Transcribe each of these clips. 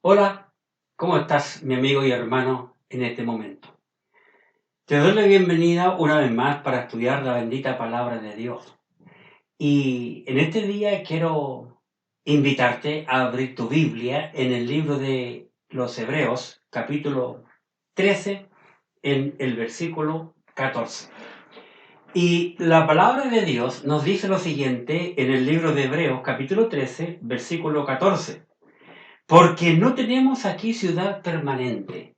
Hola, ¿cómo estás, mi amigo y hermano, en este momento? Te doy la bienvenida una vez más para estudiar la bendita palabra de Dios. Y en este día quiero invitarte a abrir tu Biblia en el libro de los Hebreos, capítulo 13, en el versículo 14. Y la palabra de Dios nos dice lo siguiente en el libro de Hebreos, capítulo 13, versículo 14. Porque no tenemos aquí ciudad permanente,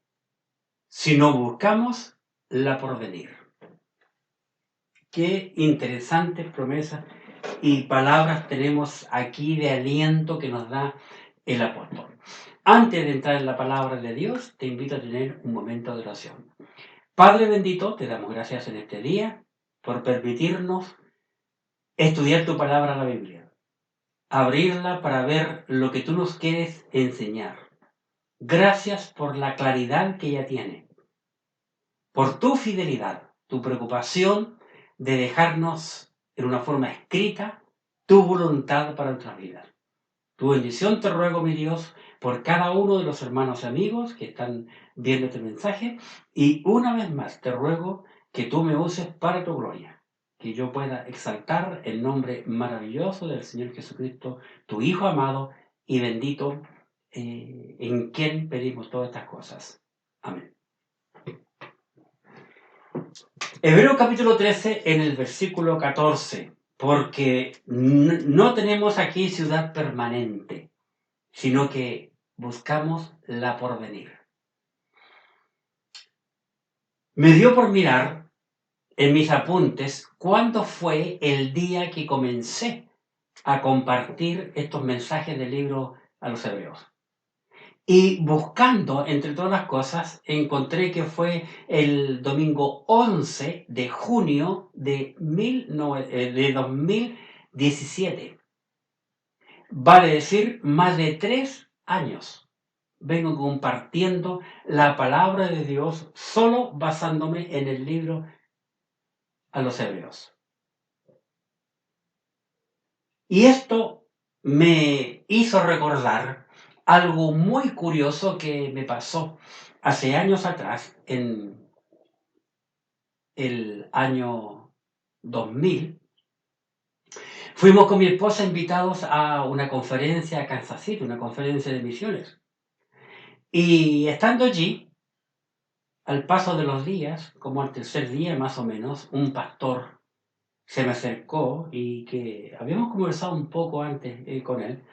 sino buscamos la porvenir. Qué interesantes promesas y palabras tenemos aquí de aliento que nos da el apóstol. Antes de entrar en la palabra de Dios, te invito a tener un momento de oración. Padre bendito, te damos gracias en este día por permitirnos estudiar tu palabra, la Biblia, abrirla para ver lo que tú nos quieres enseñar. Gracias por la claridad que ella tiene, por tu fidelidad, tu preocupación de dejarnos en una forma escrita tu voluntad para nuestras vidas. Tu bendición te ruego, mi Dios, por cada uno de los hermanos y amigos que están viendo este mensaje, y una vez más te ruego que tú me uses para tu gloria, que yo pueda exaltar el nombre maravilloso del Señor Jesucristo, tu Hijo amado y bendito, en quien pedimos todas estas cosas. Amén. Hebreos capítulo 13 en el versículo 14, porque no tenemos aquí ciudad permanente, sino que buscamos la porvenir. Me dio por mirar en mis apuntes cuándo fue el día que comencé a compartir estos mensajes del libro a los hebreos. Y buscando entre todas las cosas, encontré que fue el domingo 11 de junio de 2017. Vale decir, más de 3 años vengo compartiendo la palabra de Dios solo basándome en el libro a los hebreos. Y esto me hizo recordar algo muy curioso que me pasó hace años atrás, en el año 2000. Fuimos con mi esposa invitados a una conferencia a Kansas City, una conferencia de misiones. Y estando allí, al paso de los días, como al tercer día más o menos, un pastor se me acercó y que habíamos conversado un poco antes con él,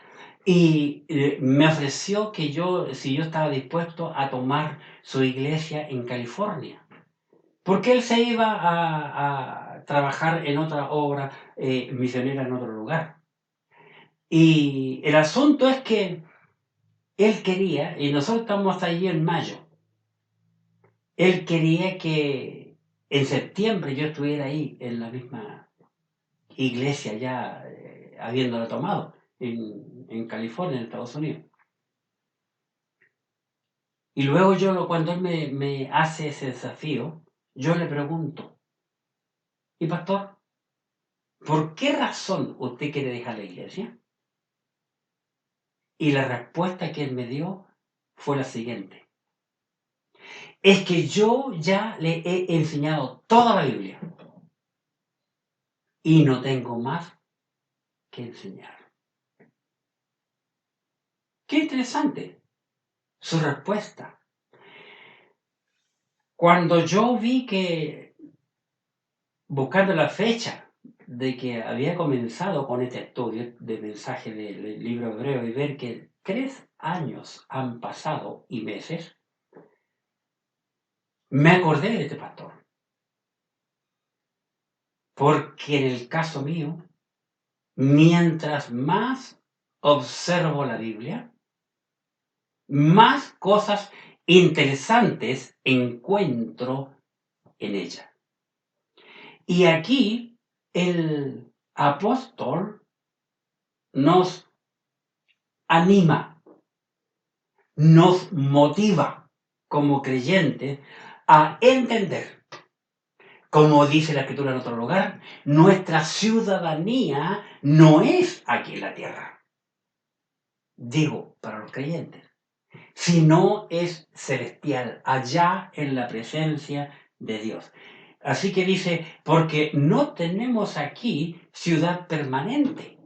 y me ofreció que si yo estaba dispuesto a tomar su iglesia en California, porque él se iba a trabajar en otra obra misionera en otro lugar. Y el asunto es que él quería, y nosotros estamos allí en mayo, él quería que en septiembre yo estuviera ahí en la misma iglesia ya habiéndola tomado en California, en Estados Unidos. Y luego cuando él me hace ese desafío, yo le pregunto, ¿y pastor, por qué razón usted quiere dejar la iglesia? Y la respuesta que él me dio fue la siguiente: es que yo ya le he enseñado toda la Biblia y no tengo más que enseñar. Qué interesante su respuesta. Cuando yo vi que, buscando la fecha de que había comenzado con este estudio de mensaje del libro hebreo, y ver que 3 años han pasado y meses, me acordé de este pastor. Porque en el caso mío, mientras más observo la Biblia, más cosas interesantes encuentro en ella. Y aquí el apóstol nos anima, nos motiva como creyentes a entender, como dice la Escritura en otro lugar, nuestra ciudadanía no es aquí en la tierra. Digo, para los creyentes. sino es celestial, allá en la presencia de Dios. Así que dice, porque no tenemos aquí ciudad permanente.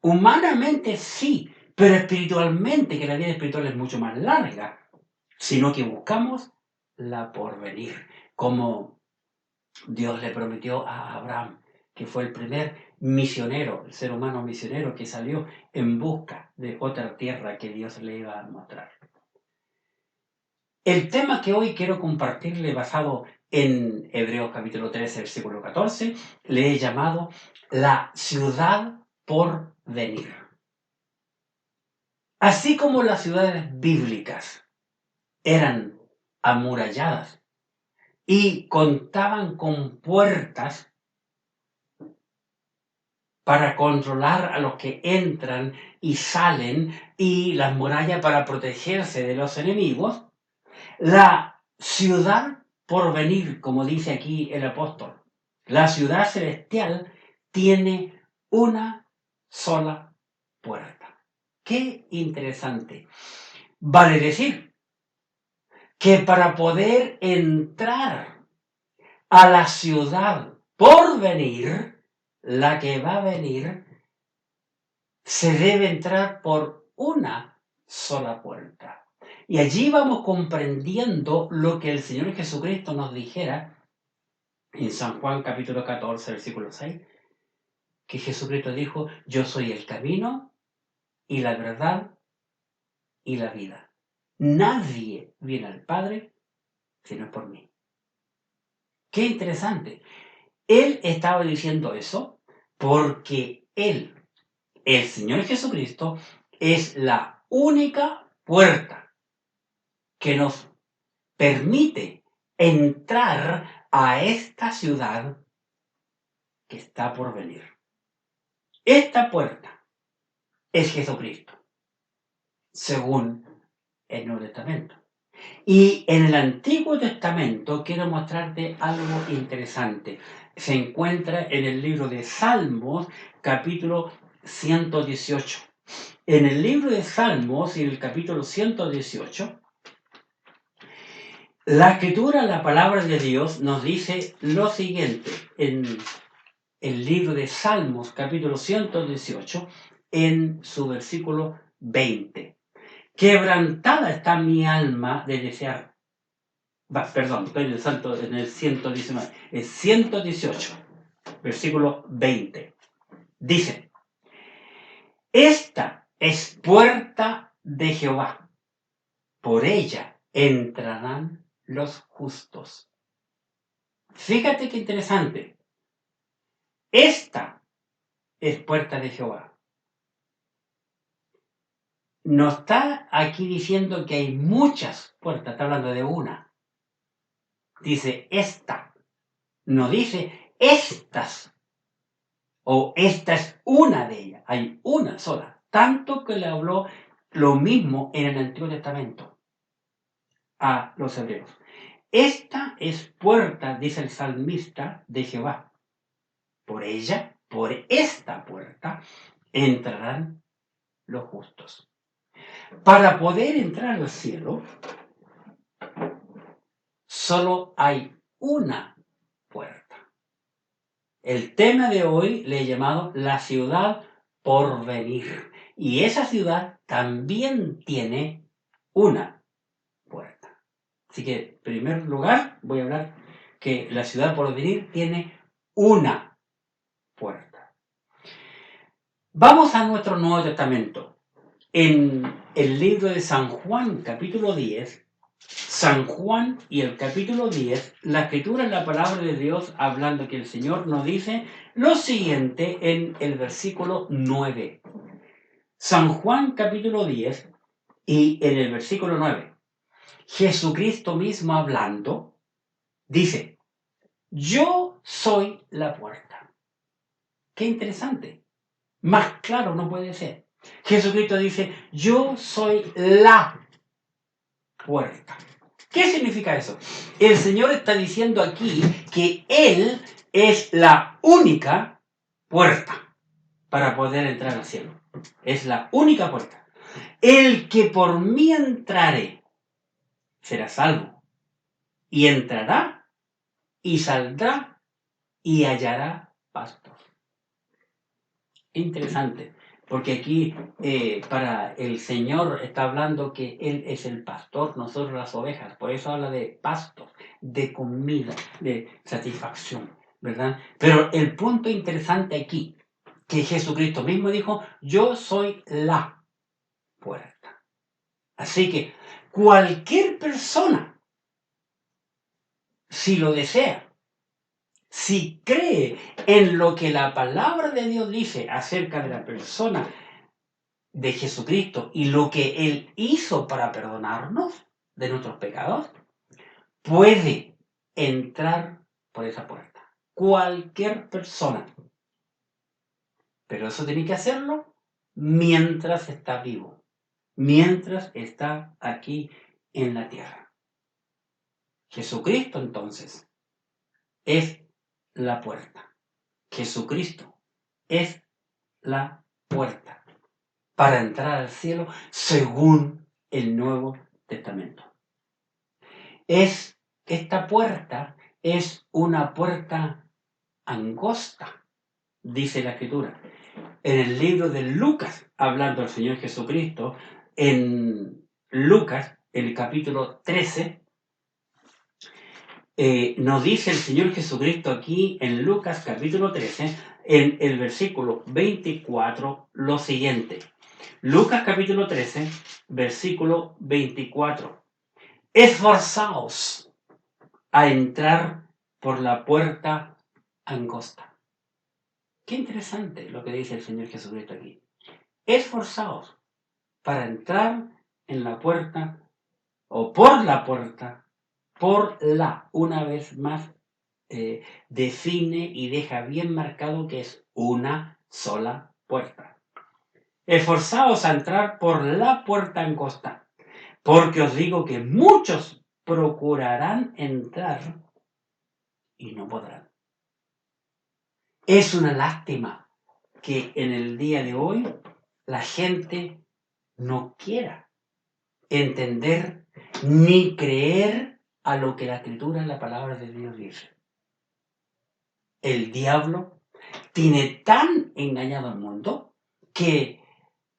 Humanamente sí, pero espiritualmente, que la vida espiritual es mucho más larga, sino que buscamos la porvenir, como Dios le prometió a Abraham, que fue el primer misionero, el ser humano misionero que salió en busca de otra tierra que Dios le iba a mostrar. El tema que hoy quiero compartirle, basado en Hebreos capítulo 13, versículo 14, le he llamado la ciudad por venir. Así como las ciudades bíblicas eran amuralladas y contaban con puertas para controlar a los que entran y salen, y las murallas para protegerse de los enemigos, la ciudad por venir, como dice aquí el apóstol, la ciudad celestial tiene una sola puerta. Qué interesante. Vale decir que para poder entrar a la ciudad por venir, la que va a venir, se debe entrar por una sola puerta. Y allí vamos comprendiendo lo que el Señor Jesucristo nos dijera en San Juan capítulo 14, versículo 6, que Jesucristo dijo, yo soy el camino y la verdad y la vida. Nadie viene al Padre sino por mí. Qué interesante. Él estaba diciendo eso porque Él, el Señor Jesucristo, es la única puerta que nos permite entrar a esta ciudad que está por venir. Esta puerta es Jesucristo, según el Nuevo Testamento. Y en el Antiguo Testamento quiero mostrarte algo interesante. Se encuentra en el libro de Salmos, capítulo 118. En el libro de Salmos, en el capítulo 118, la Escritura, la palabra de Dios, nos dice lo siguiente en el libro de Salmos, capítulo 118, en su versículo 20. Quebrantada está mi alma de desear. Perdón, estoy en el 119, el 118, versículo 20. Dice, esta es puerta de Jehová, por ella entrarán los justos. Fíjate qué interesante. Esta es puerta de Jehová. No está aquí diciendo que hay muchas puertas, está hablando de una. Dice esta, no dice estas, o esta es una de ellas, hay una sola. Tanto que le habló lo mismo en el Antiguo Testamento a los hebreos. Esta es puerta, dice el salmista, de Jehová. Por ella, por esta puerta, entrarán los justos. Para poder entrar al cielo, solo hay una puerta. El tema de hoy le he llamado la ciudad por venir. Y esa ciudad también tiene una puerta. Así que, en primer lugar, voy a hablar que la ciudad por venir tiene una puerta. Vamos a nuestro Nuevo Testamento. En el libro de San Juan, capítulo 10, San Juan y el capítulo 10, la Escritura es la palabra de Dios hablando que el Señor nos dice lo siguiente en el versículo 9. San Juan capítulo 10 y en el versículo 9, Jesucristo mismo hablando, dice, yo soy la puerta. Qué interesante. Más claro no puede ser. Jesucristo dice, yo soy la puerta. ¿Qué significa eso? El Señor está diciendo aquí que Él es la única puerta para poder entrar al cielo. Es la única puerta. El que por mí entrare será salvo, y entrará y saldrá y hallará pastos. Interesante, porque aquí para el Señor está hablando que Él es el pastor, nosotros las ovejas, por eso habla de pastos, de comida, de satisfacción, ¿verdad? Pero el punto interesante aquí, que Jesucristo mismo dijo, yo soy la puerta. Así que cualquier persona, si lo desea, si cree en lo que la palabra de Dios dice acerca de la persona de Jesucristo y lo que Él hizo para perdonarnos de nuestros pecados, puede entrar por esa puerta. Cualquier persona. Pero eso tiene que hacerlo mientras está vivo, mientras está aquí en la tierra. Jesucristo entonces es la puerta. Jesucristo es la puerta para entrar al cielo según el Nuevo Testamento. Esta puerta es una puerta angosta, dice la Escritura. En el libro de Lucas, hablando del Señor Jesucristo, en Lucas, el capítulo 13, nos dice el Señor Jesucristo aquí en Lucas capítulo 13, en el versículo 24, lo siguiente. Lucas capítulo 13, versículo 24. Esforzaos a entrar por la puerta angosta. Qué interesante lo que dice el Señor Jesucristo aquí. Esforzaos para entrar en la puerta o por la puerta, una vez más, define y deja bien marcado que es una sola puerta. Esforzaos a entrar por la puerta angosta, porque os digo que muchos procurarán entrar y no podrán. Es una lástima que en el día de hoy la gente no quiera entender ni creer a lo que la Escritura en la palabra de Dios dice. El diablo tiene tan engañado al mundo que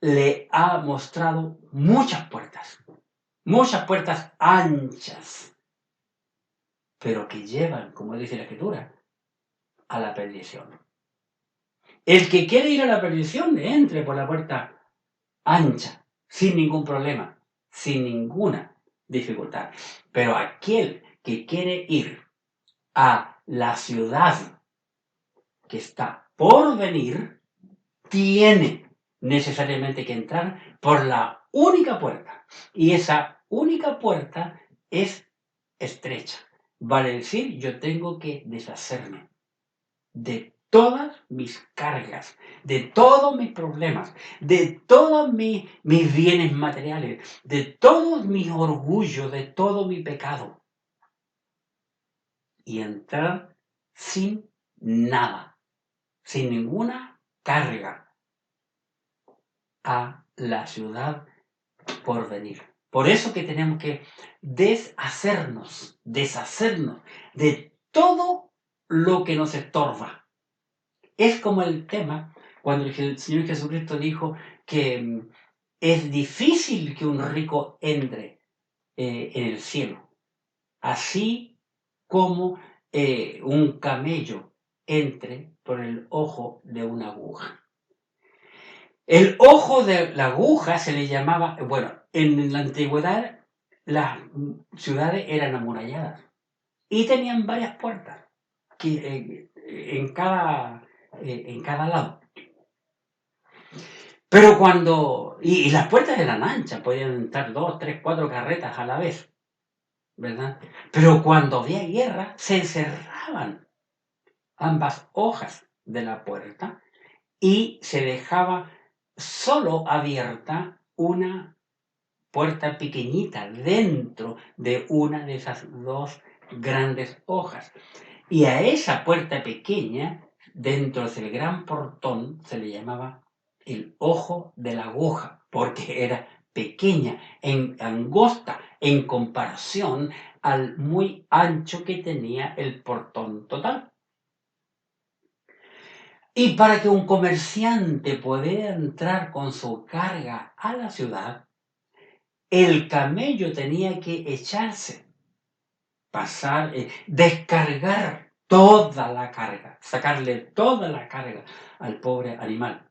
le ha mostrado muchas puertas anchas, pero que llevan, como dice la Escritura, a la perdición. El que quiere ir a la perdición, entre por la puerta ancha, sin ningún problema, sin ninguna dificultad. Pero aquel que quiere ir a la ciudad que está por venir, tiene necesariamente que entrar por la única puerta. Y esa única puerta es estrecha. Vale decir, yo tengo que deshacerme de todas mis cargas, de todos mis problemas, de todos mis bienes materiales, de todos mis orgullos, de todo mi pecado. Y entrar sin nada, sin ninguna carga a la ciudad por venir. Por eso que tenemos que deshacernos de todo lo que nos estorba. Es como el tema cuando el Señor Jesucristo dijo que es difícil que un rico entre en el cielo, así como un camello entre por el ojo de una aguja. El ojo de la aguja se le llamaba, bueno, en la antigüedad las ciudades eran amuralladas y tenían varias puertas en cada lado. Pero y las puertas eran anchas, podían entrar 2, 3, 4 carretas a la vez, ¿verdad? Pero cuando había guerra, se cerraban ambas hojas de la puerta y se dejaba solo abierta una puerta pequeñita dentro de una de esas dos grandes hojas. Y a esa puerta pequeña, dentro del gran portón, se le llamaba el ojo de la aguja, porque era pequeña, angosta, en comparación al muy ancho que tenía el portón total. Y para que un comerciante pudiera entrar con su carga a la ciudad, el camello tenía que echarse, pasar, descargar toda la carga, sacarle toda la carga al pobre animal,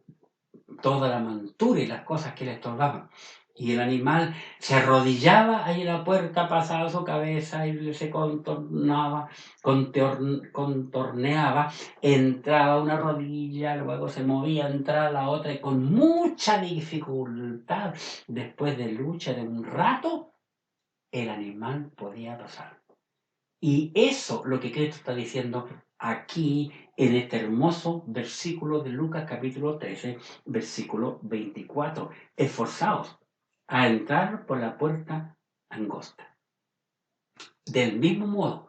toda la montura y las cosas que le estorbaban. Y el animal se arrodillaba ahí en la puerta, pasaba su cabeza y se contorneaba, entraba una rodilla, luego se movía, entraba la otra, y con mucha dificultad, después de lucha de un rato, el animal podía pasar. Y eso lo que Cristo está diciendo aquí en este hermoso versículo de Lucas capítulo 13, versículo 24. Esforzaos a entrar por la puerta angosta. Del mismo modo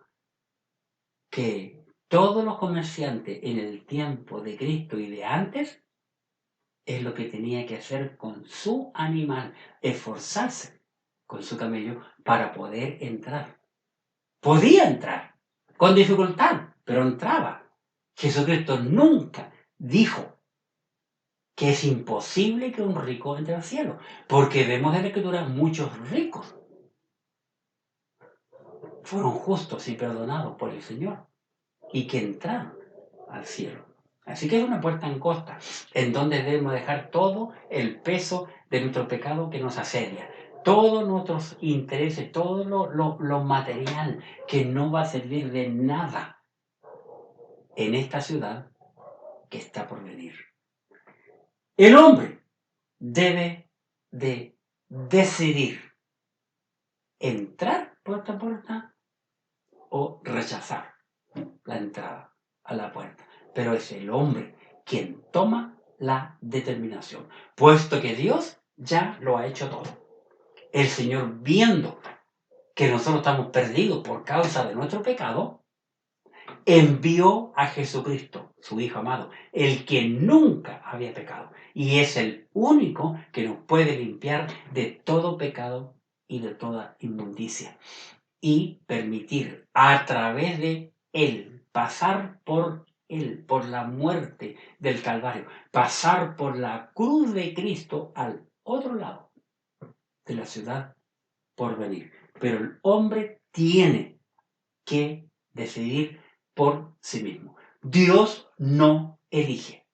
que todos los comerciantes en el tiempo de Cristo y de antes, es lo que tenía que hacer con su animal, esforzarse con su camello para poder entrar. Podía entrar, con dificultad, pero entraba. Jesucristo nunca dijo que es imposible que un rico entre al cielo, porque vemos en la Escritura muchos ricos fueron justos y perdonados por el Señor y que entraron al cielo. Así que es una puerta angosta en donde debemos dejar todo el peso de nuestro pecado que nos asedia, todos nuestros intereses, todo lo material que no va a servir de nada en esta ciudad que está por venir. El hombre debe de decidir entrar puerta a puerta o rechazar la entrada a la puerta. Pero es el hombre quien toma la determinación, puesto que Dios ya lo ha hecho todo. El Señor, viendo que nosotros estamos perdidos por causa de nuestro pecado, envió a Jesucristo, su Hijo amado, el que nunca había pecado, y es el único que nos puede limpiar de todo pecado y de toda inmundicia, y permitir a través de Él, pasar por Él, por la muerte del Calvario, pasar por la cruz de Cristo al otro lado de la ciudad por venir. Pero el hombre tiene que decidir por sí mismo. Dios no elige.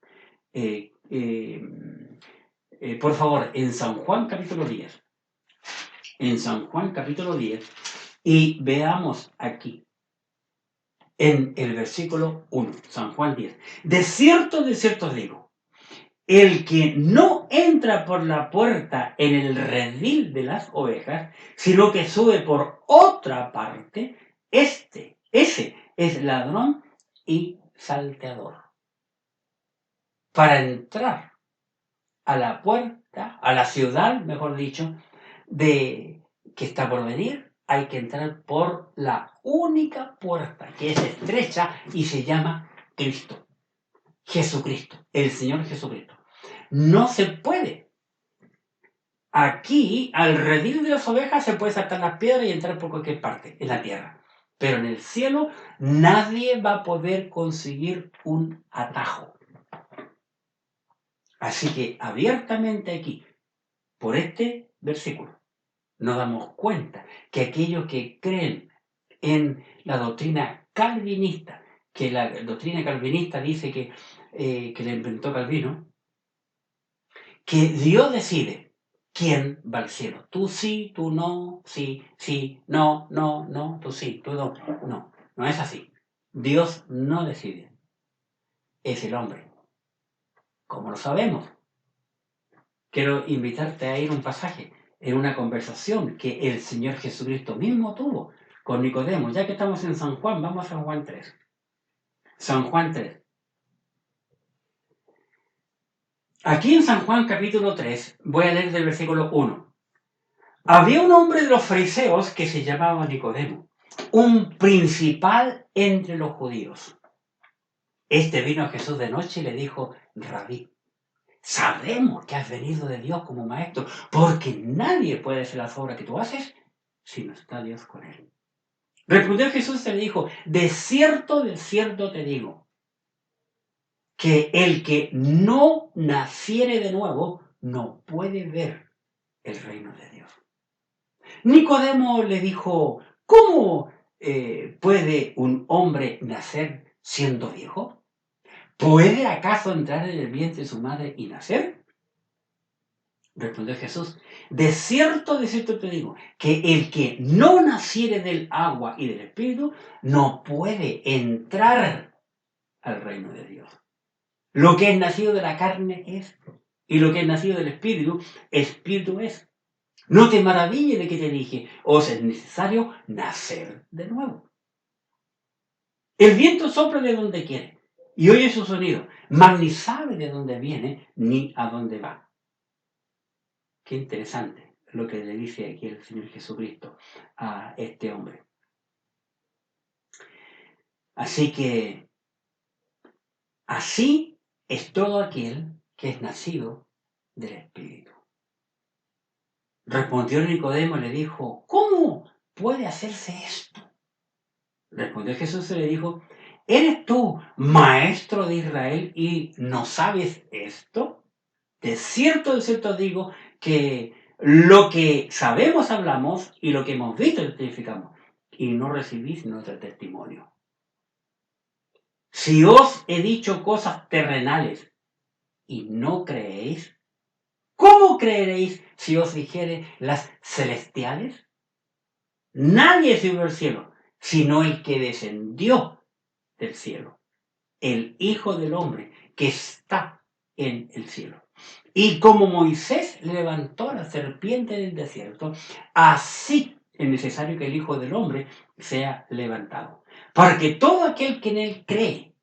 Por favor, en San Juan capítulo 10, en San Juan capítulo 10, y veamos aquí, en el versículo 1, San Juan 10. De cierto os digo, el que no entra por la puerta en el redil de las ovejas, sino que sube por otra parte, ese es ladrón y salteador. Para entrar a la puerta, a la ciudad, mejor dicho, de que está por venir, hay que entrar por la única puerta, que es estrecha y se llama Cristo. Jesucristo, el Señor Jesucristo. No se puede. Aquí, al redil de las ovejas, se puede sacar las piedras y entrar por cualquier parte, en la tierra. Pero en el cielo, nadie va a poder conseguir un atajo. Así que abiertamente aquí, por este versículo, nos damos cuenta que aquellos que creen en la doctrina calvinista, que la doctrina calvinista dice que la inventó Calvino, que Dios decide quién va al cielo. Tú sí, tú no, sí, sí, no, no, no, tú sí, tú no. No, no es así. Dios no decide. Es el hombre. ¿Cómo lo sabemos? Quiero invitarte a ir a un pasaje, en una conversación que el Señor Jesucristo mismo tuvo con Nicodemo. Ya que estamos en San Juan, vamos a San Juan 3. San Juan 3. Aquí en San Juan capítulo 3, voy a leer del versículo 1. Había un hombre de los fariseos que se llamaba Nicodemo, un principal entre los judíos. Este vino a Jesús de noche y le dijo: Rabí, Sabemos que has venido de Dios como maestro, porque nadie puede hacer las obras que tú haces si no está Dios con él. Respondió Jesús y le dijo, de cierto te digo, que el que no naciere de nuevo no puede ver el reino de Dios. Nicodemo le dijo, ¿cómo puede un hombre nacer siendo viejo? ¿Puede acaso entrar en el vientre de su madre y nacer? Respondió Jesús, de cierto te digo, que el que no naciere del agua y del espíritu no puede entrar al reino de Dios. Lo que es nacido de la carne es, y lo que es nacido del espíritu, espíritu es. No te maravilles de que te dije, os es necesario nacer de nuevo. El viento sopla de donde quiere y oye su sonido, mas ni sabe de dónde viene ni a dónde va. Qué interesante lo que le dice aquí el Señor Jesucristo a este hombre. Así que así es todo aquel que es nacido del Espíritu. Respondió Nicodemo y le dijo, ¿cómo puede hacerse esto? Respondió Jesús y le dijo, ¿eres tú maestro de Israel y no sabes esto? De cierto digo que lo que sabemos hablamos y lo que hemos visto testificamos y no recibís nuestro testimonio. Si os he dicho cosas terrenales y no creéis, ¿cómo creeréis si os dijere las celestiales? Nadie subió al cielo, sino el que descendió del cielo, el Hijo del Hombre que está en el cielo. Y como Moisés levantó la serpiente del desierto, así es necesario que el Hijo del Hombre sea levantado, para que todo aquel que en él cree,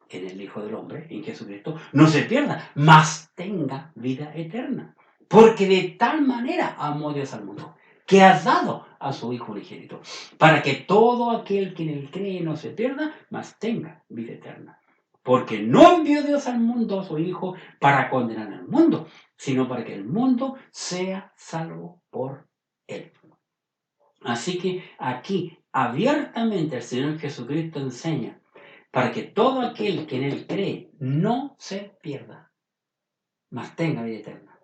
en el Hijo del Hombre, en Jesucristo, no se pierda, mas tenga vida eterna. Porque de tal manera amó Dios al mundo, que ha dado a su Hijo unigénito, para que todo aquel que en él cree no se pierda, mas tenga vida eterna. Porque no envió Dios al mundo a su Hijo para condenar al mundo, sino para que el mundo sea salvo por él. Así que aquí abiertamente el Señor Jesucristo enseña para que todo aquel que en él cree no se pierda, mas tenga vida eterna.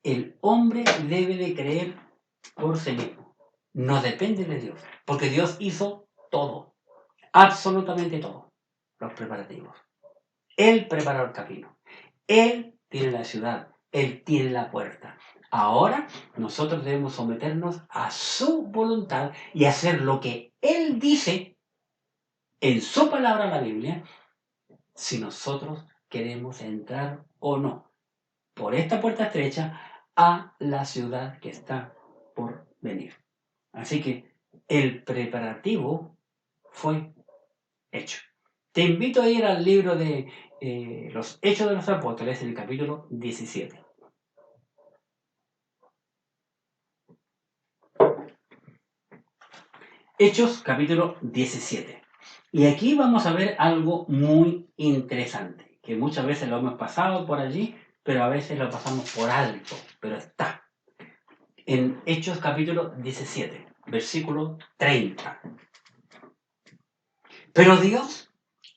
El hombre debe de creer por sí mismo. No depende de Dios, porque Dios hizo todo, absolutamente todo, los preparativos. Él preparó el camino. Él tiene la ciudad. Él tiene la puerta. Ahora nosotros debemos someternos a su voluntad y hacer lo que Él dice en su palabra, la Biblia, si nosotros queremos entrar o no por esta puerta estrecha a la ciudad que está por venir. Así que el preparativo fue hecho. Te invito a ir al libro de los Hechos de los Apóstoles, el capítulo 17. Hechos, capítulo 17. Y aquí vamos a ver algo muy interesante, que muchas veces lo hemos pasado por allí, pero a veces lo pasamos por alto, pero está. En Hechos, capítulo 17, versículo 30. Pero Dios,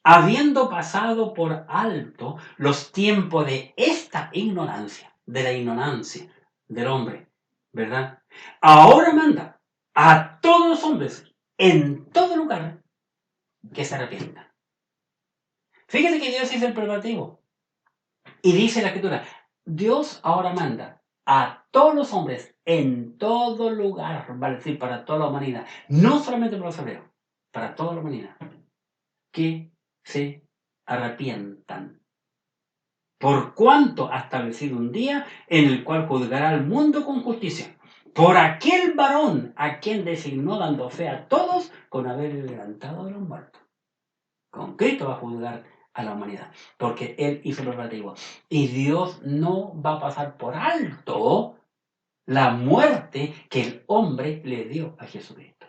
habiendo pasado por alto los tiempos de esta ignorancia, de la ignorancia del hombre, ¿verdad? Ahora manda a todos los hombres en todo lugar que se arrepientan. Fíjate que Dios hizo el preparativo. Y dice la Escritura, Dios ahora manda a todos los hombres en todo lugar, vale decir, para toda la humanidad, no solamente para los hebreos, para toda la humanidad, que se arrepientan. Por cuanto ha establecido un día en el cual juzgará al mundo con justicia, por aquel varón a quien designó dando fe a todos con haber levantado de los muertos. Con Cristo va a juzgar a la humanidad, porque Él hizo lo relativo. Y Dios no va a pasar por alto la muerte que el hombre le dio a Jesucristo.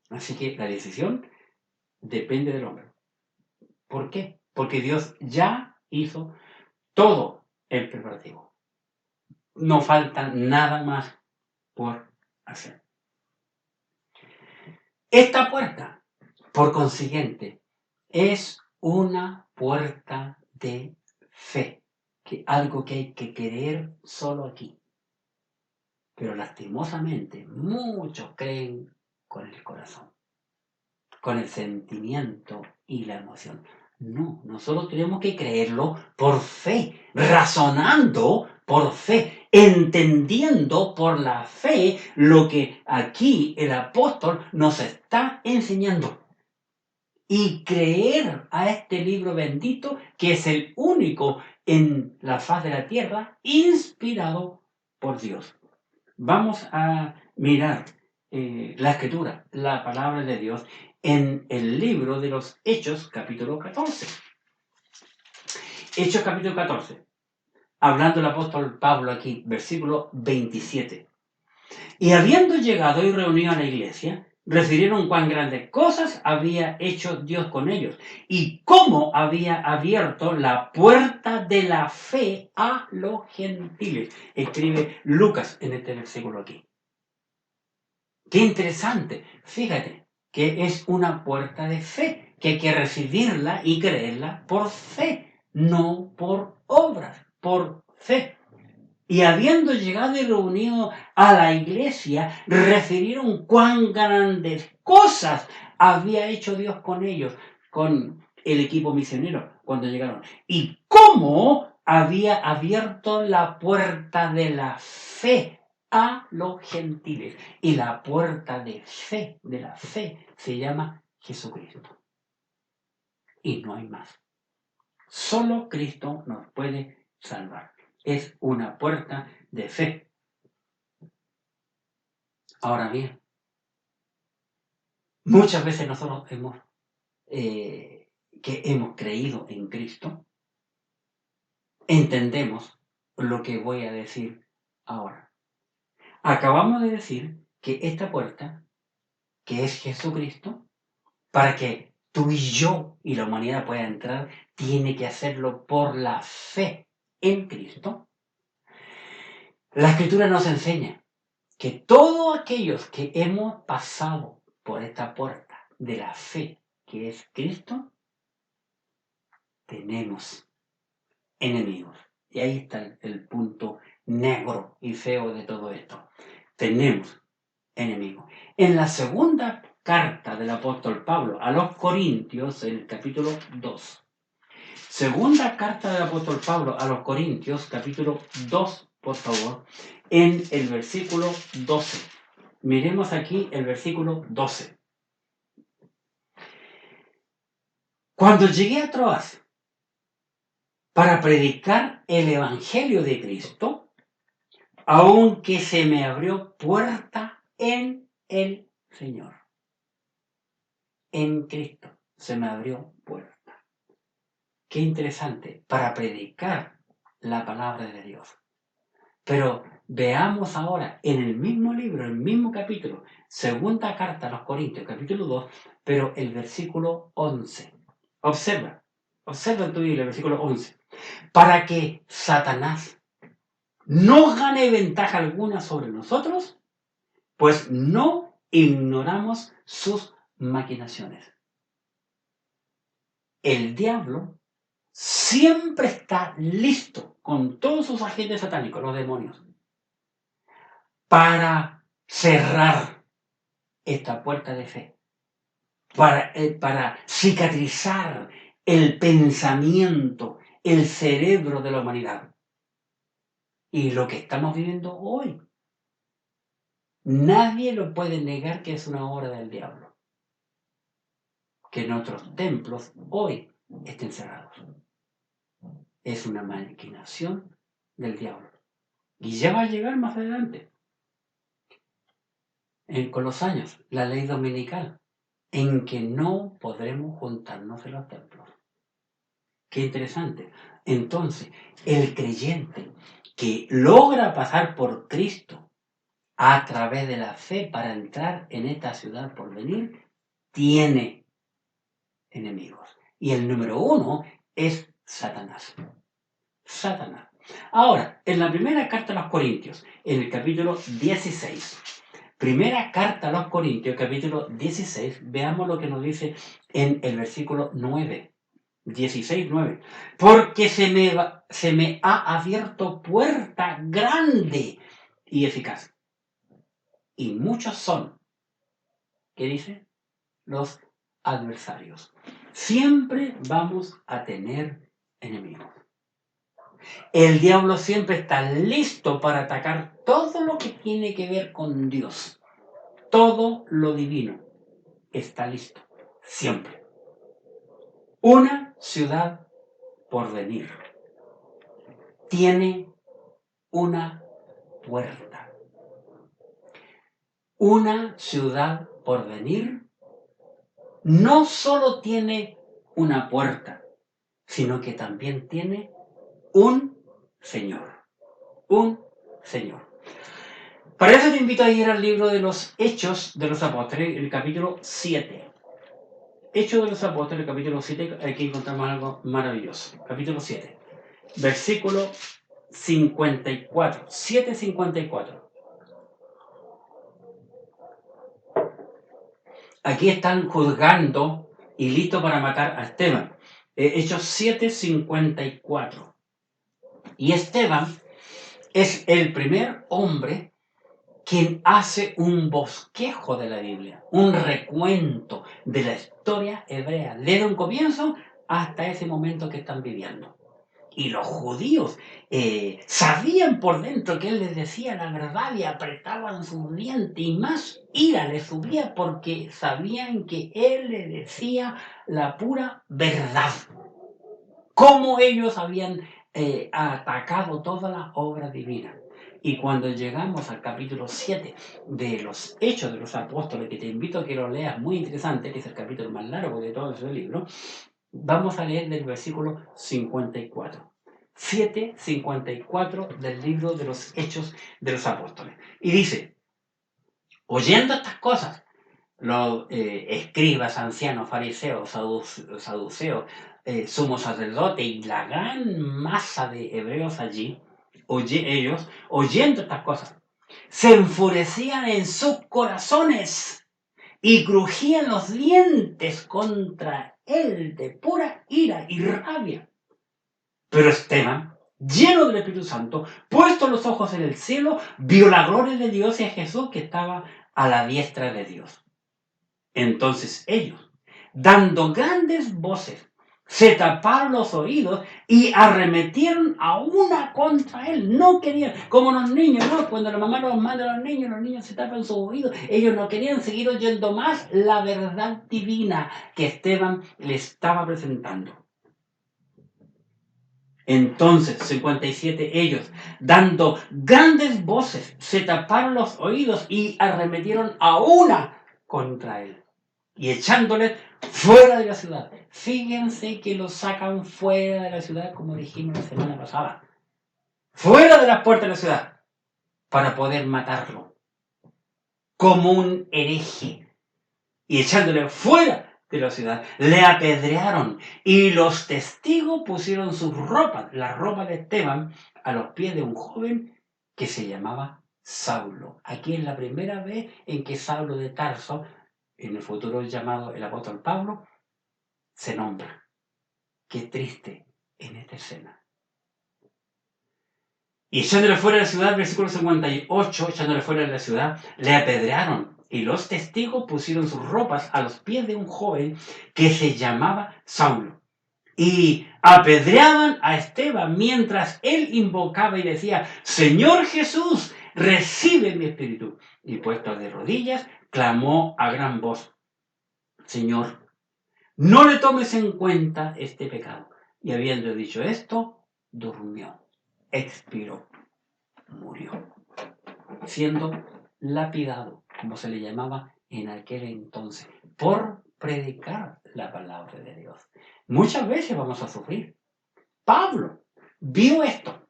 Así que la decisión depende del hombre. ¿Por qué? Porque Dios ya hizo todo el preparativo. No falta nada más por hacer. Esta puerta, por consiguiente, es una puerta de fe, algo que hay que creer solo aquí. Pero lastimosamente muchos creen con el corazón, con el sentimiento y la emoción. No, nosotros tenemos que creerlo por fe, razonando por fe, entendiendo por la fe lo que aquí el apóstol nos está enseñando. Y creer a este libro bendito, que es el único en la faz de la tierra inspirado por Dios. Vamos a mirar la escritura, la palabra de Dios, en el libro de los Hechos, capítulo 14. Hechos, capítulo 14. Hablando el apóstol Pablo aquí, versículo 27. Y habiendo llegado y reunido a la iglesia, refirieron cuán grandes cosas había hecho Dios con ellos y cómo había abierto la puerta de la fe a los gentiles. Escribe Lucas en este versículo aquí. Qué interesante. Fíjate que es una puerta de fe, que hay que recibirla y creerla por fe, no por obras, por fe. Y habiendo llegado y reunido a la iglesia, refirieron cuán grandes cosas había hecho Dios con ellos, con el equipo misionero cuando llegaron. Y cómo había abierto la puerta de la fe a los gentiles. Y la puerta de la fe, se llama Jesucristo. Y no hay más. Solo Cristo nos puede salvar. Es una puerta de fe. Ahora bien, muchas veces nosotros que hemos creído en Cristo, entendemos lo que voy a decir ahora. Acabamos de decir que esta puerta, que es Jesucristo, para que tú y yo y la humanidad pueda entrar, tiene que hacerlo por la fe en Cristo. La Escritura nos enseña que todos aquellos que hemos pasado por esta puerta de la fe, que es Cristo, tenemos enemigos. Y ahí está el punto negro y feo de todo esto. Tenemos enemigos. En la segunda carta del apóstol Pablo a los Corintios, en el capítulo 2. Segunda carta del apóstol Pablo a los Corintios, capítulo 2, por favor, en el versículo 12. Miremos aquí el versículo 12. Cuando llegué a Troas para predicar el evangelio de Cristo, aunque se me abrió puerta en el Señor. En Cristo se me abrió puerta. Qué interesante, para predicar la palabra de Dios. Pero veamos ahora en el mismo libro, en el mismo capítulo, segunda carta a los Corintios, capítulo 2, pero el versículo 11. Observa en tu Biblia el versículo 11. Para que Satanás no gane ventaja alguna sobre nosotros, pues no ignoramos sus maquinaciones. El diablo siempre está listo con todos sus agentes satánicos, los demonios, para cerrar esta puerta de fe, para cicatrizar el pensamiento, el cerebro de la humanidad. Y lo que estamos viviendo hoy, nadie lo puede negar que es una obra del diablo. Que nuestros templos hoy estén cerrados. Es una maquinación del diablo. Y ya va a llegar más adelante. Con los años, la ley dominical, en que no podremos juntarnos en los templos. Qué interesante. Entonces, el creyente que logra pasar por Cristo a través de la fe para entrar en esta ciudad por venir, tiene enemigos. Y el número uno es Satanás. Satanás. Ahora, en la primera carta a los Corintios, en el capítulo 16, primera carta a los Corintios, capítulo 16, veamos lo que nos dice en el versículo 9, 16, 9. Porque se me ha abierto puerta grande y eficaz. Y muchos son, ¿qué dice? Los adversarios. Siempre vamos a tener enemigos. El diablo siempre está listo para atacar todo lo que tiene que ver con Dios. Todo lo divino está listo. Siempre. Una ciudad por venir tiene una puerta. Una ciudad por venir no solo tiene una puerta, sino que también tiene un Señor. Un Señor. Para eso te invito a ir al libro de los Hechos de los Apóstoles, el capítulo 7. Hechos de los Apóstoles, capítulo 7, aquí encontramos algo maravilloso. Capítulo 7, versículo 54. 7:54. Aquí están juzgando y listos para matar a Esteban. Hechos 7:54. Y Esteban es el primer hombre quien hace un bosquejo de la Biblia, un recuento de la historia hebrea, desde un comienzo hasta ese momento que están viviendo. Y los judíos sabían por dentro que él les decía la verdad y apretaban sus dientes y más ira les subía porque sabían que él les decía la pura verdad. Cómo ellos habían atacado toda la obra divina. Y cuando llegamos al capítulo 7 de los Hechos de los Apóstoles, que te invito a que lo leas, muy interesante, que es el capítulo más largo de todo ese libro, vamos a leer del versículo 54. 7:54 del libro de los Hechos de los Apóstoles. Y dice, oyendo estas cosas, los escribas, ancianos, fariseos, saduceos, sumos sacerdotes y la gran masa de hebreos allí, ellos, oyendo estas cosas, se enfurecían en sus corazones y crujían los dientes contra él de pura ira y rabia. Pero Esteban, lleno del Espíritu Santo, puesto los ojos en el cielo, vio la gloria de Dios y a Jesús que estaba a la diestra de Dios. Entonces ellos, dando grandes voces, se taparon los oídos y arremetieron a una contra él. No querían, como los niños, ¿no? Cuando la mamá los manda a los niños se tapan sus oídos. Ellos no querían seguir oyendo más la verdad divina que Esteban le estaba presentando. Entonces, 57, ellos, dando grandes voces, se taparon los oídos y arremetieron a una contra él. Y echándole fuera de la ciudad. Fíjense que lo sacan fuera de la ciudad, como dijimos la semana pasada. Fuera de las puertas de la ciudad, para poder matarlo. Como un hereje. Y echándole fuera de la ciudad, le apedrearon. Y los testigos pusieron sus ropas, la ropa de Esteban, a los pies de un joven que se llamaba Saulo. Aquí es la primera vez en que Saulo de Tarso, en el futuro llamado el apóstol Pablo, se nombra. Qué triste en esta escena. Y echándole fuera de la ciudad, versículo 58, echándole fuera de la ciudad, le apedrearon. Y los testigos pusieron sus ropas a los pies de un joven que se llamaba Saulo. Y apedreaban a Esteban mientras él invocaba y decía, Señor Jesús, recibe mi espíritu. Y puesto de rodillas, clamó a gran voz, Señor, no le tomes en cuenta este pecado. Y habiendo dicho esto, durmió, expiró, murió, siendo lapidado, como se le llamaba en aquel entonces, por predicar la palabra de Dios. Muchas veces vamos a sufrir. Pablo vio esto,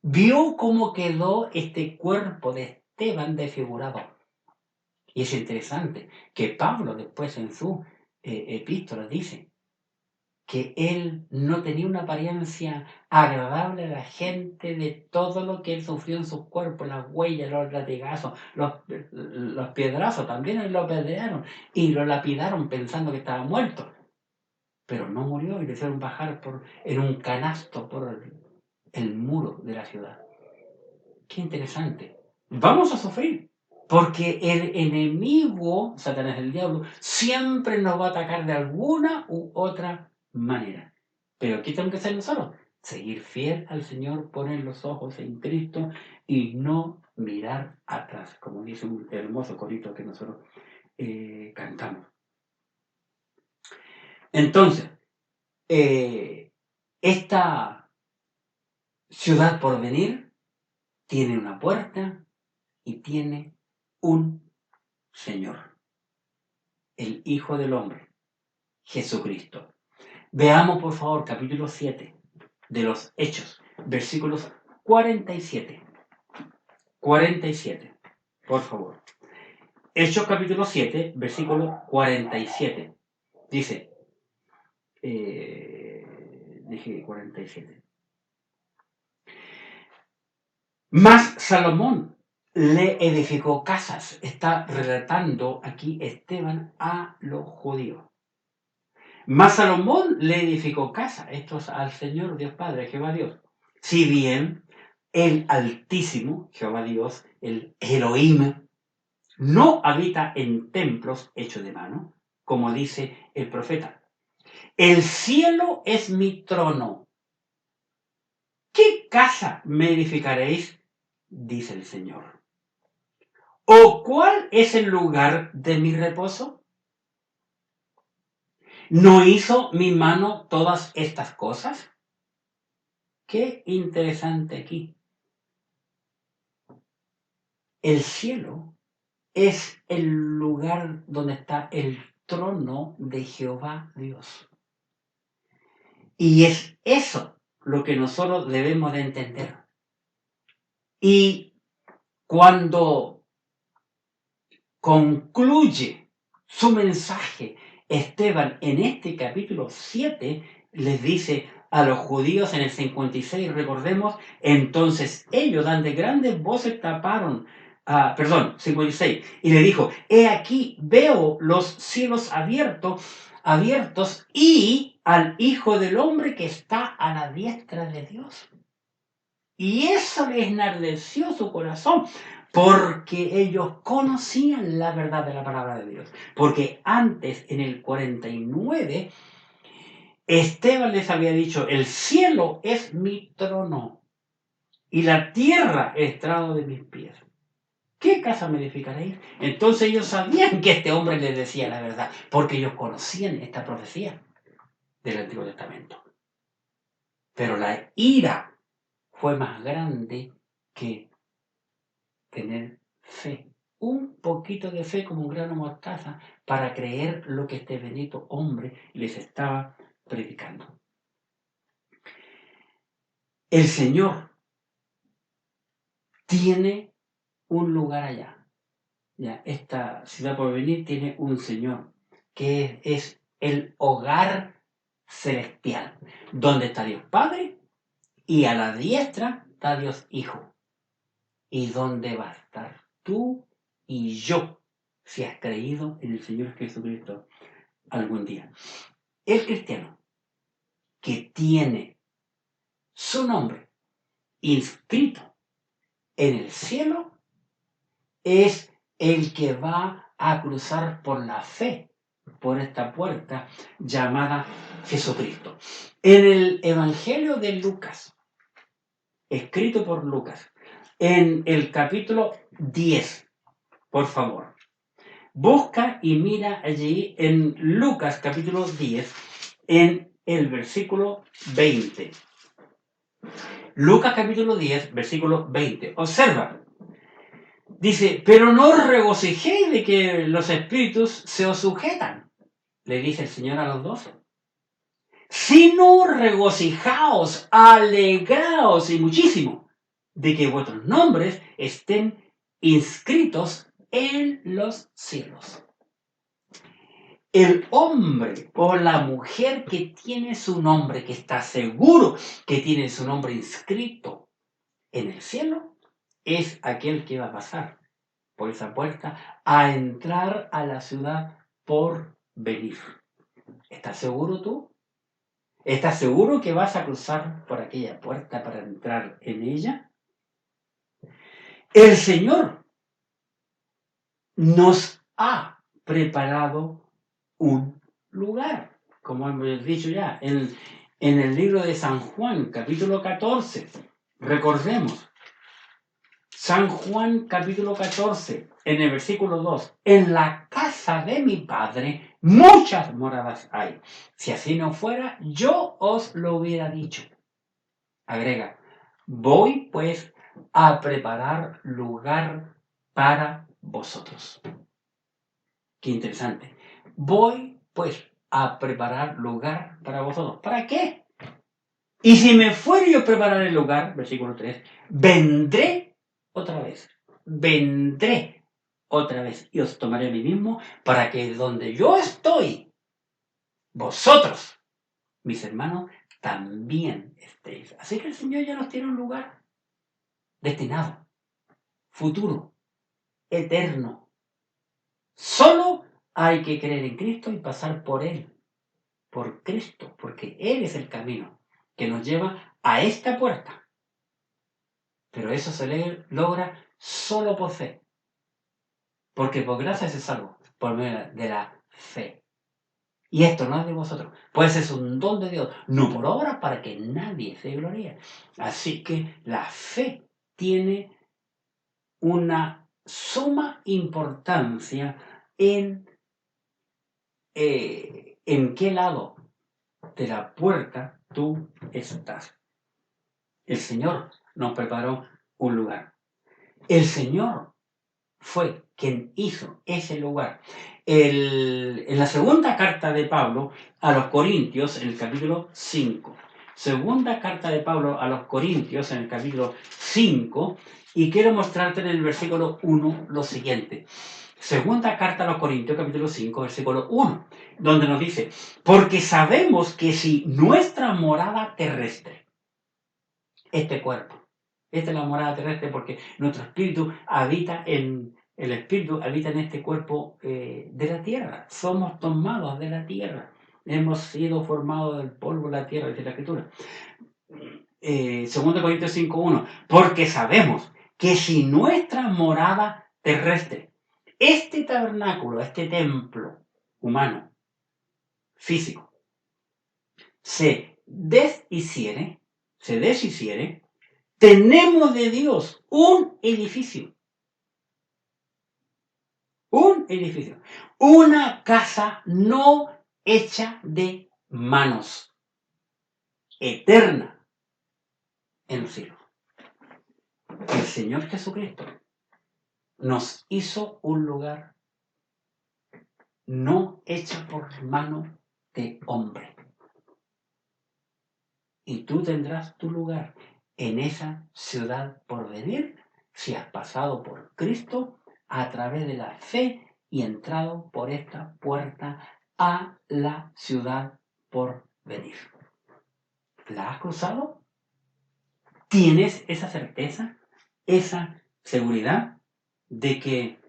vio cómo quedó este cuerpo de Esteban desfigurado. Y es interesante que Pablo después en su epístola dice que él no tenía una apariencia agradable a la gente de todo lo que él sufrió en su cuerpo, las huellas, los latigazos, los piedrazos, también él lo apedrearon y lo lapidaron pensando que estaba muerto. Pero no murió y le hicieron bajar en un canasto por el muro de la ciudad. Qué interesante. Vamos a sufrir, porque el enemigo, Satanás, el diablo, siempre nos va a atacar de alguna u otra manera. Pero ¿qué tengo que hacer nosotros? Seguir fiel al Señor, poner los ojos en Cristo y no mirar atrás, como dice un hermoso corito que nosotros cantamos. Entonces, esta ciudad por venir tiene una puerta y tiene un Señor, el Hijo del Hombre, Jesucristo. Veamos por favor capítulo 7 de los Hechos, versículos 47. 47, por favor. Hechos capítulo 7, versículo 47. Dice, dije 47. Mas Salomón le edificó casas. Está relatando aquí Esteban a los judíos. Mas Salomón le edificó casa. Esto es al Señor Dios Padre, Jehová Dios. Si bien el Altísimo, Jehová Dios, el Elohim, no habita en templos hechos de mano, como dice el profeta. El cielo es mi trono. ¿Qué casa me edificaréis? Dice el Señor. ¿O cuál es el lugar de mi reposo? ¿No hizo mi mano todas estas cosas? Qué interesante aquí. El cielo es el lugar donde está el trono de Jehová Dios. Y es eso lo que nosotros debemos de entender. Y cuando concluye su mensaje Esteban en este capítulo 7, les dice a los judíos en el 56, recordemos, entonces ellos dan de grandes voces taparon, 56, y le dijo, he aquí veo los cielos abiertos y al Hijo del Hombre que está a la diestra de Dios. Y eso les enardeció su corazón, porque ellos conocían la verdad de la palabra de Dios. Porque antes, en el 49, Esteban les había dicho, el cielo es mi trono y la tierra estrado de mis pies. ¿Qué casa me edificaréis? Entonces ellos sabían que este hombre les decía la verdad, porque ellos conocían esta profecía del Antiguo Testamento. Pero la ira fue más grande que tener fe. Un poquito de fe como un grano de mostaza para creer lo que este bendito hombre les estaba predicando. El Señor tiene un lugar allá. Ya, esta ciudad por venir tiene un Señor que es el hogar celestial, donde está Dios Padre y a la diestra está Dios Hijo. Y donde va a estar tú y yo, si has creído en el Señor Jesucristo algún día. El cristiano que tiene su nombre inscrito en el cielo es el que va a cruzar por la fe por esta puerta llamada Jesucristo. En el Evangelio de Lucas, escrito por Lucas, en el capítulo 10, por favor, busca y mira allí en Lucas capítulo 10, en el versículo 20. Lucas capítulo 10, versículo 20. Observa. Dice, pero no os regocijéis de que los espíritus se os sujetan, le dice el Señor a los 12. Sino regocijaos, alegraos y muchísimo de que vuestros nombres estén inscritos en los cielos. El hombre o la mujer que tiene su nombre, que está seguro que tiene su nombre inscrito en el cielo, es aquel que va a pasar por esa puerta a entrar a la ciudad por venir. ¿Estás seguro tú? ¿Estás seguro que vas a cruzar por aquella puerta para entrar en ella? El Señor nos ha preparado un lugar, como hemos dicho ya, en el libro de San Juan, capítulo 14. Recordemos, San Juan, capítulo 14, en el versículo 2. En la casa de mi Padre muchas moradas hay. Si así no fuera, yo os lo hubiera dicho. Agrega, voy pues a preparar lugar para vosotros. Qué interesante. Voy pues a preparar lugar para vosotros. ¿Para qué? Y si me fuere yo a preparar el lugar, versículo 3, vendré otra vez. Vendré otra vez y os tomaré a mí mismo para que donde yo estoy, vosotros, mis hermanos, también estéis. Así que el Señor ya nos tiene un lugar destinado, futuro, eterno. Solo hay que creer en Cristo y pasar por Él, por Cristo, porque Él es el camino que nos lleva a esta puerta. Pero eso se logra solo por fe, porque por gracia se salvo, por medio de la fe. Y esto no es de vosotros, pues es un don de Dios, no por obra para que nadie se gloríe. Así que la fe tiene una suma importancia en qué lado de la puerta tú estás. El Señor nos preparó un lugar. El Señor fue quien hizo ese lugar. En la segunda carta de Pablo a los Corintios, en el capítulo 5. Segunda carta de Pablo a los Corintios, en el capítulo 5. Y quiero mostrarte en el versículo 1 lo siguiente. Segunda carta a los Corintios, capítulo 5, versículo 1, donde nos dice, porque sabemos que si nuestra morada terrestre, este cuerpo, esta es la morada terrestre porque nuestro espíritu habita el espíritu habita en este cuerpo de la tierra, somos tomados de la tierra, hemos sido formados del polvo de la tierra, dice la Escritura. Segunda Corintios 5:1, porque sabemos que si nuestra morada terrestre, este tabernáculo, este templo humano, físico, se deshiciere, tenemos de Dios un edificio, una casa no hecha de manos, eterna en los cielos. El Señor Jesucristo nos hizo un lugar no hecho por mano de hombre. Y tú tendrás tu lugar en esa ciudad por venir si has pasado por Cristo a través de la fe y entrado por esta puerta a la ciudad por venir. ¿La has cruzado? ¿Tienes esa certeza, esa seguridad de que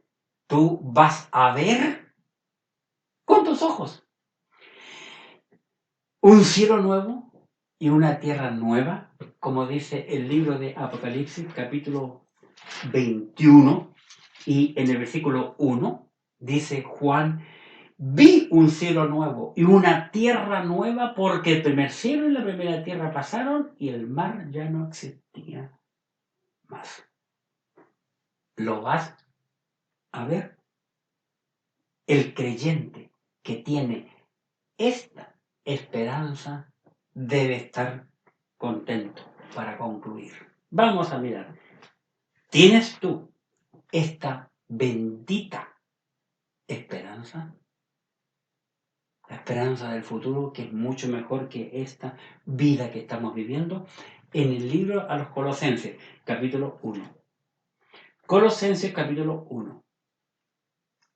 tú vas a ver con tus ojos un cielo nuevo y una tierra nueva, como dice el libro de Apocalipsis, capítulo 21, y en el versículo 1, dice Juan, vi un cielo nuevo y una tierra nueva porque el primer cielo y la primera tierra pasaron y el mar ya no existía más. ¿Lo vas a ver? El creyente que tiene esta esperanza debe estar contento para concluir. Vamos a mirar. ¿Tienes tú esta bendita esperanza? La esperanza del futuro que es mucho mejor que esta vida que estamos viviendo. En el libro a los Colosenses, capítulo 1. Colosenses, capítulo 1.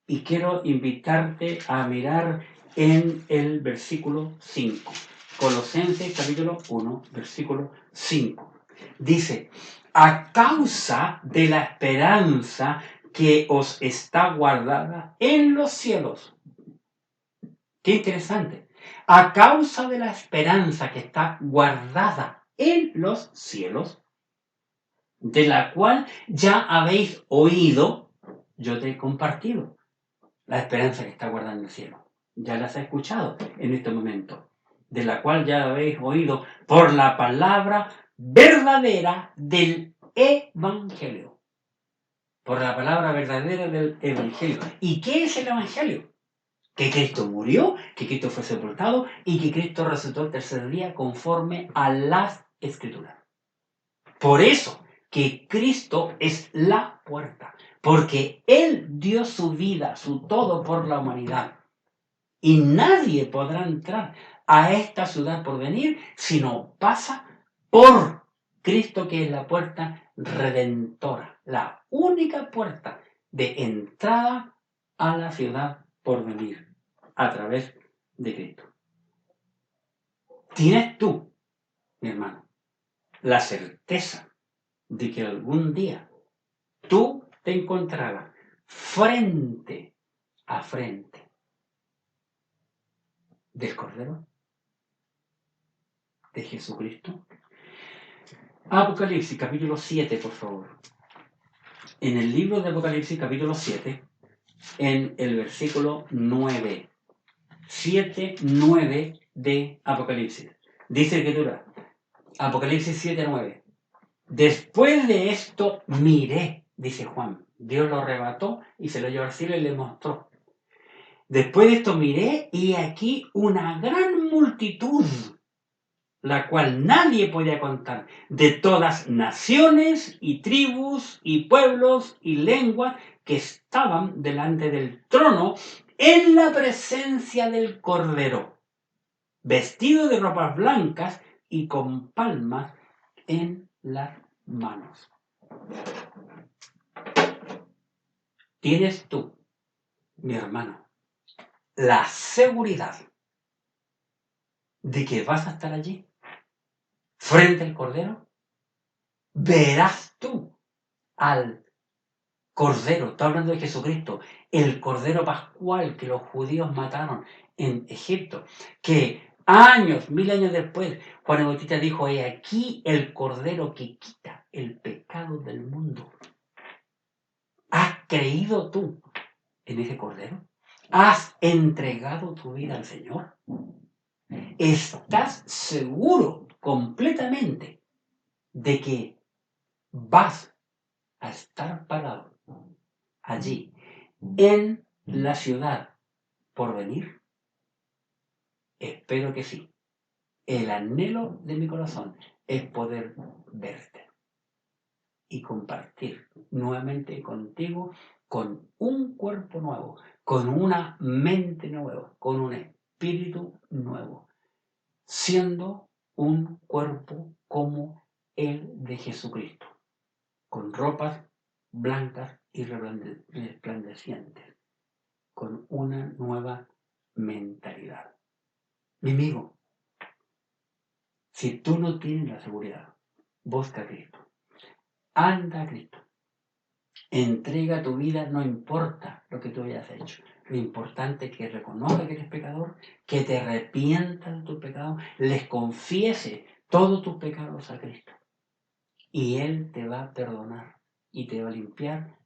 Y quiero invitarte a mirar en el versículo 5. Colosenses capítulo 1, versículo 5. Dice, a causa de la esperanza que os está guardada en los cielos. Qué interesante. A causa de la esperanza que está guardada en los cielos, de la cual ya habéis oído, yo te he compartido la esperanza que está guardada en el cielo. Ya las he escuchado en este momento, de la cual ya habéis oído por la palabra verdadera del Evangelio. Por la palabra verdadera del Evangelio. ¿Y qué es el Evangelio? Que Cristo murió, que Cristo fue sepultado y que Cristo resucitó el tercer día conforme a las Escrituras. Por eso que Cristo es la puerta, porque Él dio su vida, su todo por la humanidad. Y nadie podrá entrar a esta ciudad por venir si no pasa por Cristo, que es la puerta redentora, la única puerta de entrada a la ciudad por venir, a través de Cristo. ¿Tienes tú, mi hermano, la certeza de que algún día tú te encontrarás frente a frente del Cordero de Jesucristo? Apocalipsis capítulo 7, por favor. En el libro de Apocalipsis capítulo 7, en el versículo 9. 7, 9 de Apocalipsis. Dice la Escritura, Apocalipsis 7, 9. Después de esto miré, dice Juan. Dios lo arrebató y se lo llevó al cielo y le mostró. Después de esto miré y aquí una gran multitud, la cual nadie podía contar, de todas naciones y tribus y pueblos y lenguas que estaban delante del trono en la presencia del Cordero, vestido de ropas blancas y con palmas en las manos. ¿Tienes tú, mi hermano, la seguridad de que vas a estar allí, frente al Cordero? Verás tú al Cordero, está hablando de Jesucristo, el Cordero Pascual que los judíos mataron en Egipto, que años, 1000 años después, Juan el Bautista dijo, he aquí el Cordero que quita el pecado del mundo. ¿Has creído tú en ese Cordero? ¿Has entregado tu vida al Señor? ¿Estás seguro completamente de que vas a estar parado allí, en la ciudad por venir? Espero que sí. El anhelo de mi corazón es poder verte y compartir nuevamente contigo con un cuerpo nuevo, con una mente nueva, con un espíritu nuevo, siendo un cuerpo como el de Jesucristo, con ropas blancas y resplandecientes, con una nueva mentalidad. Mi amigo, si tú no tienes la seguridad, busca a Cristo, anda a Cristo, entrega tu vida, no importa lo que tú hayas hecho. Lo importante es que reconozca que eres pecador, que te arrepientas de tus pecados, les confiese todos tus pecados a Cristo. Y Él te va a perdonar y te va a limpiar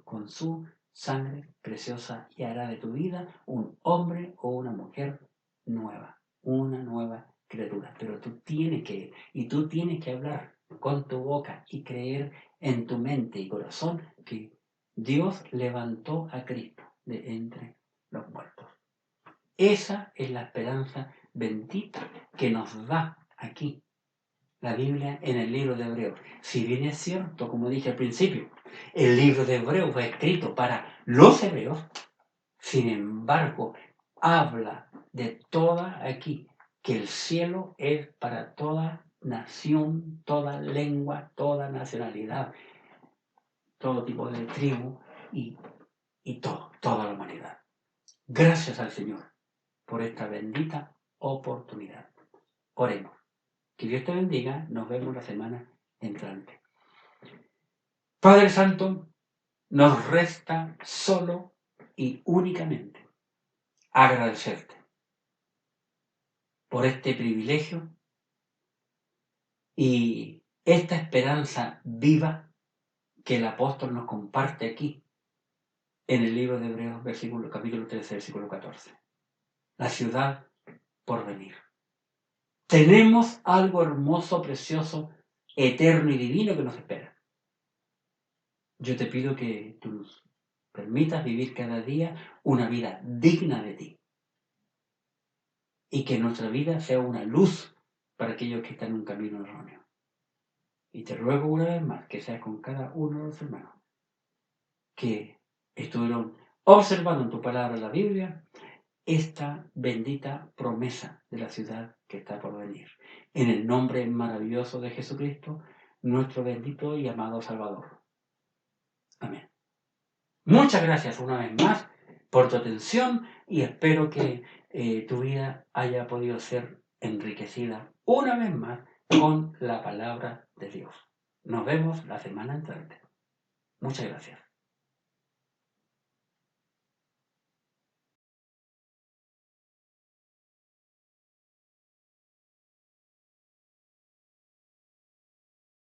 con su sangre preciosa y hará de tu vida un hombre o una mujer nueva, una nueva criatura. Pero tú tienes que ir y tú tienes que hablar con tu boca y creer en tu mente y corazón que Dios levantó a Cristo de entre los muertos. Esa es la esperanza bendita que nos da aquí la Biblia en el libro de Hebreos. Si bien es cierto, como dije al principio, el libro de Hebreos fue escrito para los hebreos, sin embargo, habla de toda aquí, que el cielo es para toda nación, toda lengua, toda nacionalidad, todo tipo de tribu y toda la humanidad. Gracias al Señor por esta bendita oportunidad. Oremos. Que Dios te bendiga. Nos vemos la semana entrante. Padre Santo, nos resta solo y únicamente agradecerte por este privilegio y esta esperanza viva que el apóstol nos comparte aquí en el libro de Hebreos, capítulo 13, versículo 14. La ciudad por venir. Tenemos algo hermoso, precioso, eterno y divino que nos espera. Yo te pido que tú nos permitas vivir cada día una vida digna de ti y que nuestra vida sea una luz para aquellos que están en un camino erróneo. Y te ruego una vez más que seas con cada uno de los hermanos que estuvieron observando en tu palabra la Biblia esta bendita promesa de la ciudad que está por venir. En el nombre maravilloso de Jesucristo, nuestro bendito y amado Salvador. Amén. Muchas gracias una vez más por tu atención y espero que tu vida haya podido ser enriquecida una vez más con la palabra de Dios. Nos vemos la semana entrante. Muchas gracias.